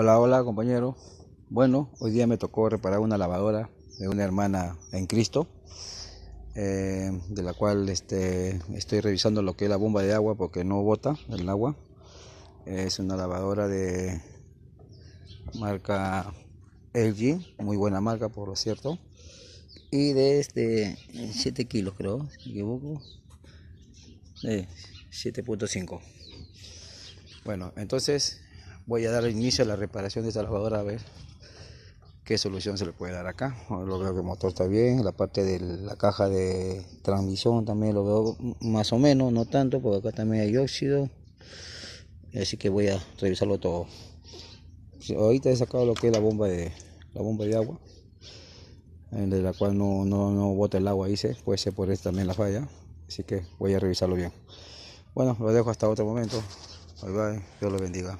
Hola, hola compañero. Bueno, hoy día me tocó reparar una lavadora de una hermana en Cristo, de la cual estoy revisando lo que es la bomba de agua porque no bota el agua. Es una lavadora de marca LG, muy buena marca por lo cierto, y de 7 kilos creo, si me equivoco, 7.5. Bueno, entonces voy a dar inicio a la reparación de esta lavadora a ver qué solución se le puede dar acá. Lo veo que el motor está bien, la parte de la caja de transmisión también lo veo más o menos, no tanto, porque acá también hay óxido, así que voy a revisarlo todo. Ahorita he sacado lo que es la bomba de agua, de la cual no bota el agua, dice, puede ser por eso también la falla, así que voy a revisarlo bien. Bueno, lo dejo hasta otro momento. Bye bye, Dios lo bendiga.